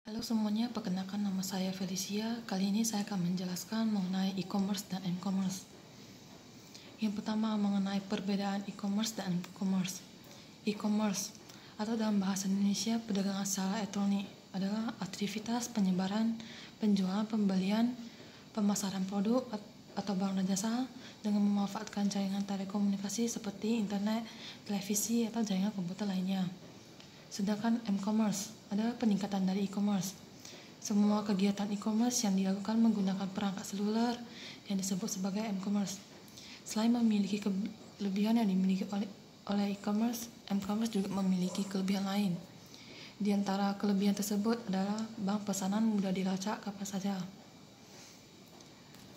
Halo semuanya, perkenalkan nama saya Felicia. Kali ini saya akan menjelaskan mengenai e-commerce dan m-commerce. Yang pertama mengenai perbedaan e-commerce dan m-commerce. E-commerce atau dalam bahasa Indonesia perdagangan secara elektronik adalah aktivitas penyebaran, penjualan, pembelian, pemasaran produk atau barang dan jasa dengan memanfaatkan jaringan telekomunikasi seperti internet, televisi, atau jaringan komputer lainnya. Sedangkan m-commerce adalah peningkatan dari e-commerce. Semua kegiatan e-commerce yang dilakukan menggunakan perangkat seluler yang disebut sebagai m-commerce. Selain memiliki kelebihan yang dimiliki oleh e-commerce, m-commerce juga memiliki kelebihan lain. Di antara kelebihan tersebut adalah bank pesanan mudah dilacak kapan saja.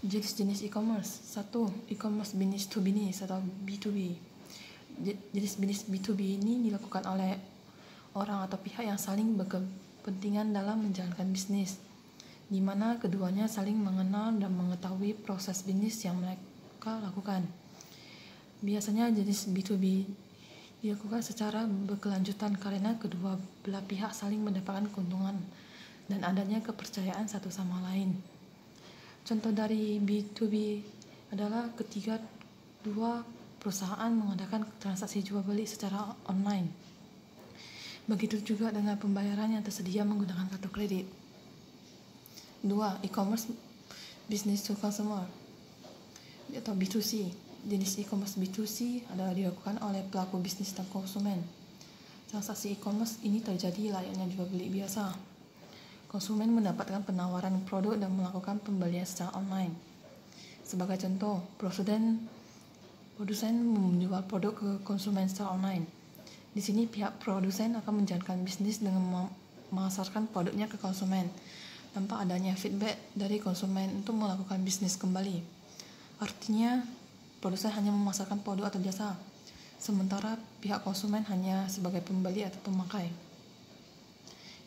Jenis-jenis e-commerce. 1. E-commerce business to business atau B2B. Jenis business B2B ini dilakukan oleh orang atau pihak yang saling berkepentingan dalam menjalankan bisnis, di mana keduanya saling mengenal dan mengetahui proses bisnis yang mereka lakukan. Biasanya jenis B2B dilakukan secara berkelanjutan karena kedua belah pihak saling mendapatkan keuntungan dan adanya kepercayaan satu sama lain. Contoh dari B2B adalah ketika dua perusahaan mengadakan transaksi jual beli secara online. Begitu juga dengan pembayaran yang tersedia menggunakan kartu kredit. 2. E-commerce business to consumer atau B2C. Jenis e-commerce B2C adalah dilakukan oleh pelaku bisnis dan konsumen. Transaksi e-commerce ini terjadi layaknya jual beli biasa. Konsumen mendapatkan penawaran produk dan melakukan pembelian secara online. Sebagai contoh, produsen menjual produk ke konsumen secara online. Di sini pihak produsen akan menjalankan bisnis dengan memasarkan produknya ke konsumen tanpa adanya feedback dari konsumen untuk melakukan bisnis kembali. Artinya, produsen hanya memasarkan produk atau jasa, sementara pihak konsumen hanya sebagai pembeli atau pemakai.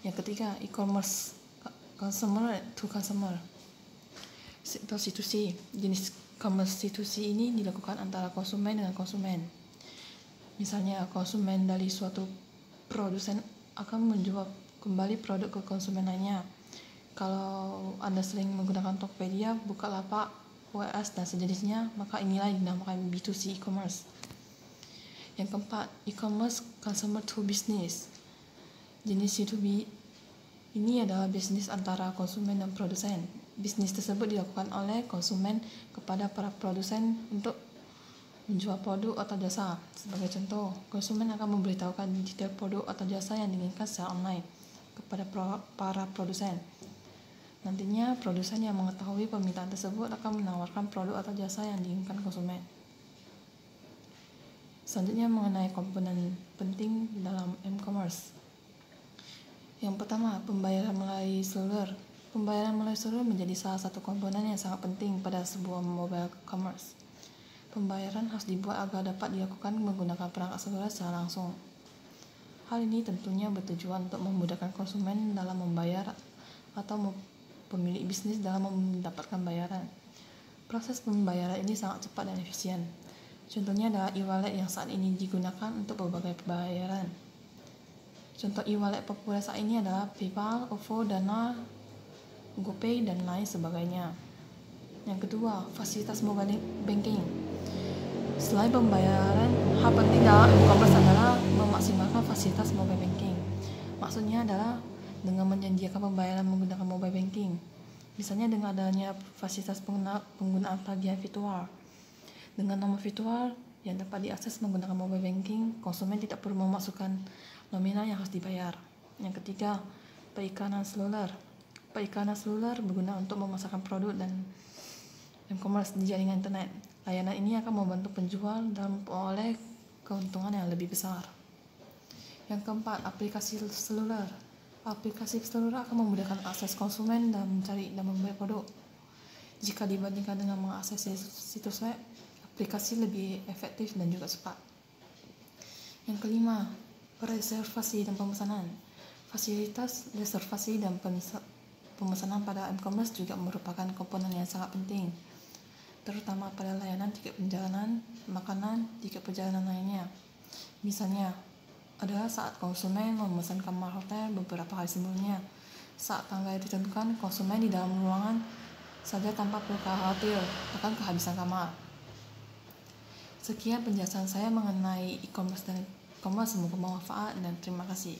Yang ketiga, e-commerce consumer to consumer atau C2C. Jenis e-commerce C2C ini dilakukan antara konsumen dengan konsumen. Misalnya, konsumen dari suatu produsen akan menjual kembali produk ke konsumen lainnya. Kalau Anda sering menggunakan Tokopedia, Bukalapak, WS, dan sejenisnya, maka inilah yang dinamakan B2C e-commerce. Yang keempat, e-commerce consumer to business. Jenis C2B ini adalah bisnis antara konsumen dan produsen. Bisnis tersebut dilakukan oleh konsumen kepada para produsen untuk menjual produk atau jasa. Sebagai contoh, konsumen akan memberitahukan detail produk atau jasa yang diinginkan secara online kepada para produsen. Nantinya, produsen yang mengetahui permintaan tersebut akan menawarkan produk atau jasa yang diinginkan konsumen. Selanjutnya mengenai komponen penting dalam m-commerce. Yang pertama, pembayaran melalui seluler. Pembayaran melalui seluler menjadi salah satu komponen yang sangat penting pada sebuah mobile commerce. Pembayaran harus dibuat agar dapat dilakukan menggunakan perangkat seluler secara langsung. Hal ini tentunya bertujuan untuk memudahkan konsumen dalam membayar atau pemilik bisnis dalam mendapatkan bayaran. Proses pembayaran ini sangat cepat dan efisien. Contohnya adalah e-wallet yang saat ini digunakan untuk berbagai pembayaran. Contoh e-wallet populer saat ini adalah PayPal, OVO, Dana, GoPay, dan lain sebagainya. Yang kedua, fasilitas mobile banking. Selain pembayaran, hal penting dalam e-commerce adalah memaksimalkan fasilitas mobile banking. Maksudnya adalah dengan menyediakan pembayaran menggunakan mobile banking. Misalnya dengan adanya fasilitas penggunaan tagihan virtual. Dengan nomor virtual yang dapat diakses menggunakan mobile banking, konsumen tidak perlu memasukkan nominal yang harus dibayar. Yang ketiga, perikanan seluler. Perikanan seluler berguna untuk memasarkan produk dan e-commerce di jaringan internet. Layanan ini akan membantu penjual dalam memperoleh keuntungan yang lebih besar. Yang keempat, aplikasi seluler. Aplikasi seluler akan memudahkan akses konsumen dalam mencari dan membeli produk. Jika dibandingkan dengan mengakses situs web, aplikasi lebih efektif dan juga cepat. Yang kelima, reservasi dan pemesanan. Fasilitas reservasi dan pemesanan pada e-commerce juga merupakan komponen yang sangat penting, terutama pada layanan tiket perjalanan, makanan, tiket perjalanan lainnya. Misalnya, adalah saat konsumen memesan kamar hotel beberapa hari sebelumnya. Saat tanggal ditentukan, konsumen di dalam ruangan saja tanpa perlu khawatir akan kehabisan kamar. Sekian penjelasan saya mengenai e-commerce dan e-commerce. Semoga bermanfaat dan terima kasih.